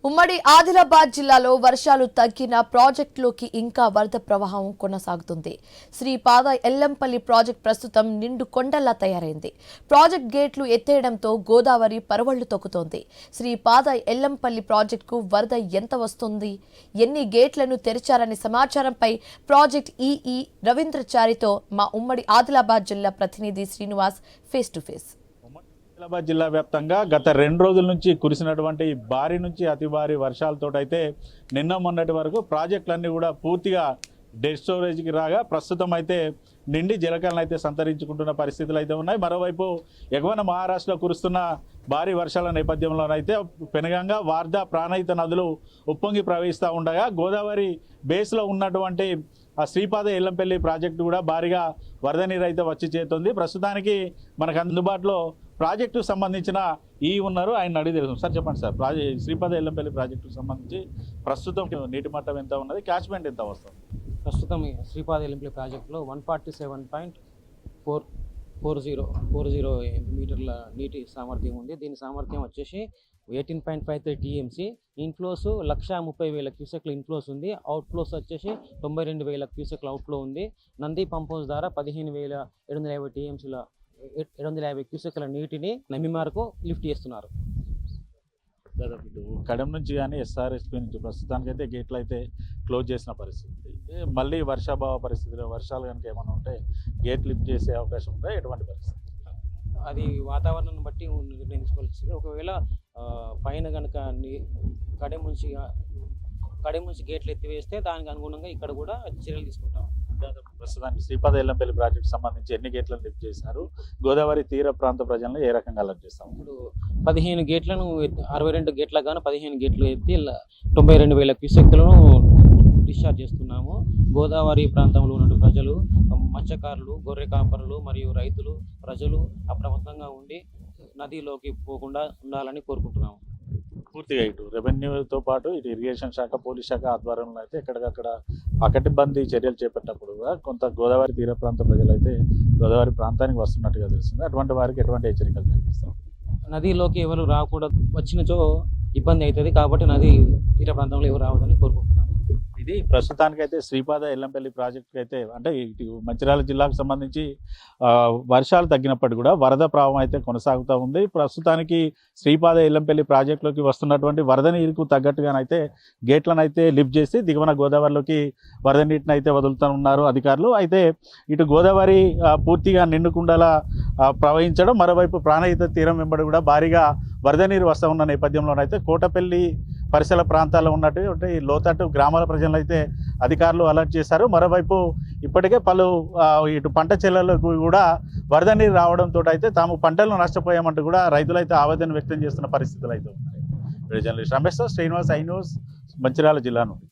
ఉమ్మడి ఆదిలాబాద్ జిల్లాలో వర్షాలు తగ్గిన ప్రాజెక్టులోకి ఇంకా వరద ప్రవాహం కొనసాగుతుంది. శ్రీపాద ఎల్లంపల్లి ప్రాజెక్టు ప్రస్తుతం నిండు కొండల్లా తయారైంది. ప్రాజెక్టు గేట్లు ఎత్తేయడంతో గోదావరి పరవళ్లు తొక్కుతోంది. శ్రీపాద ఎల్లంపల్లి ప్రాజెక్టుకు వరద ఎంత వస్తుంది, ఎన్ని గేట్లను తెరిచారనే సమాచారంపై ప్రాజెక్టు ఈఈ రవీంద్రచారితో మా ఉమ్మడి ఆదిలాబాద్ జిల్లా ప్రతినిధి Srinivas face to face. Adilabad జిల్లా వ్యాప్తంగా గత 2 రోజుల నుంచి కురిసినటువంటి భారీ నుంచి అతి భారీ వర్షాలతో అయితే నిన్న మొన్నటి వరకు ప్రాజెక్టులన్నీ కూడా పూర్తిగా డెడ్ స్టోరేజ్కి రాగా ప్రస్తుతం అయితే నిండి జలకలను అయితే సంతరించుకుంటున్న పరిస్థితులు అయితే ఉన్నాయి. మరోవైపు ఎగువన మహారాష్ట్రలో కురుస్తున్న భారీ వర్షాల నేపథ్యంలోనైతే పెనుగంగా, వార్ధా, ప్రాణహిత నదులు ఉప్పొంగి ప్రవహిస్తూ ఉండగా గోదావరి బేస్లో ఉన్నటువంటి ఆ శ్రీపాద ఎల్లంపల్లి ప్రాజెక్టు కూడా భారీగా వరద నీరు అయితే వచ్చి చేరుతుంది. ప్రస్తుతానికి మనకు అందుబాటులో ప్రాజెక్టుకు సంబంధించిన ఉన్నారు, ఆయన అడిగి తెలుసు. సార్ చెప్పండి సార్, శ్రీపాద ఎల్లంపల్లి ప్రాజెక్టుకు సంబంధించి ప్రస్తుతం నీటి మట్టం ఎంత ఉన్నది, క్యాచ్మెంట్ ఎంత వస్తుంది? ప్రస్తుతం శ్రీపాద ఎల్లంపల్లి ప్రాజెక్టులో 147.40 మీటర్ల నీటి సామర్థ్యం ఉంది. దీని సామర్థ్యం వచ్చేసి 18.53 టీఎంసీ. ఇన్ఫ్లోస్ 1,30,000 క్యూసెక్ల ఇన్ఫ్లోస్ ఉంది. అవుట్ఫ్లోస్ వచ్చేసి 92,000 క్యూసెక్ల అవుట్ఫ్లో ఉంది. నంది పంప్ హౌస్ ద్వారా 15,750 టీఎంసీల 750 క్యూసెక్ల నీటిని నమ్మిమారకు లిఫ్ట్ చేస్తున్నారు. కడెం నుంచి కానీ ఎస్ఆర్ఎస్పీ నుంచి ప్రస్తుతానికైతే గేట్లు అయితే క్లోజ్ చేసిన పరిస్థితి. మళ్ళీ వర్షాభావ పరిస్థితులు, వర్షాలు కనుక ఏమైనా ఉంటే గేట్ లిఫ్ట్ చేసే అవకాశం ఉందా? ఎటువంటి పరిస్థితి? అది వాతావరణాన్ని బట్టి నిర్ణయం తీసుకోవాల్సింది. ఒకవేళ పైన కనుక కడెం నుంచి గేట్లు ఎత్తివేస్తే దానికి అనుగుణంగా ఇక్కడ కూడా చర్యలు తీసుకుంటాం. ప్రస్తుతానికి శ్రీపాద ఎల్లంపల్లి ప్రాజెక్టు సంబంధించి ఎన్ని గేట్లను లిఫ్ట్ చేశారు? గోదావరి తీర ప్రాంత ప్రజలను ఏ రకంగా అలర్ట్ చేస్తాం? ఇప్పుడు 15 గేట్లను 62 గేట్ల గాను 15 గేట్లు ఎత్తి 92,000 క్యూసెక్లను డిశ్చార్జ్ చేస్తున్నాము. గోదావరి ప్రాంతంలో ఉన్న ప్రజలు, మత్స్యకారులు, గొర్రె కాపరులు మరియు రైతులు, ప్రజలు అప్రమత్తంగా ఉండి నదిలోకి పోకుండా ఉండాలని కోరుకుంటున్నాము. పూర్తిగా ఇటు రెవెన్యూతో పాటు ఇటు ఇరిగేషన్ శాఖ, పోలీస్ శాఖ ఆధ్వర్యంలో అయితే ఎక్కడికక్కడ పకడ్బందీ చర్యలు చేపట్టినప్పుడు కూడా కొంత గోదావరి తీర ప్రాంత ప్రజలైతే గోదావరి ప్రాంతానికి వస్తున్నట్టుగా తెలుస్తుంది. అటువంటి వారికి ఎటువంటి హెచ్చరికలు జరిగిస్తాం? నదిలోకి ఎవరు రాకూడదు, వచ్చినచో ఇబ్బంది అవుతుంది కాబట్టి నది తీర ప్రాంతంలో ఎవరు రావద్దని కోరుకుంటున్నాము. ఇది ప్రస్తుతానికైతే శ్రీపాద ఎల్లంపల్లి ప్రాజెక్టుకి అయితే అంటే ఇటు మంచిర్యాల జిల్లాకు సంబంధించి వర్షాలు తగ్గినప్పటికీ కూడా వరద ప్రవాహం అయితే కొనసాగుతూ ఉంది. ప్రస్తుతానికి శ్రీపాద ఎల్లంపల్లి ప్రాజెక్టులోకి వస్తున్నటువంటి వరద నీరుకు తగ్గట్టుగానైతే గేట్లను అయితే లిఫ్ట్ చేసి దిగువన గోదావరిలోకి వరద నీటిని అయితే వదులుతూ ఉన్నారు అధికారులు. అయితే ఇటు గోదావరి పూర్తిగా నిండుకుండలా ప్రవహించడం, మరోవైపు ప్రాణహిత తీరం వెంబడి కూడా భారీగా వరద నీరు వస్తూ ఉన్న నేపథ్యంలోనైతే కోటపల్లి పరిసర ప్రాంతాల్లో ఉన్నటువంటి లోతట్టు గ్రామాల ప్రజలను అయితే అధికారులు అలర్ట్ చేశారు. మరోవైపు ఇప్పటికే పలు ఇటు పంట చేలలకు కూడా వరద నీరు రావడంతో అయితే తాము పంటలను నష్టపోయామంటూ కూడా రైతులైతే ఆవేదన వ్యక్తం చేస్తున్న పరిస్థితులు అయితే ఉన్నాయి. Journalist Ramesh, Srinivas, I news, Mancherial జిల్లా నుండి.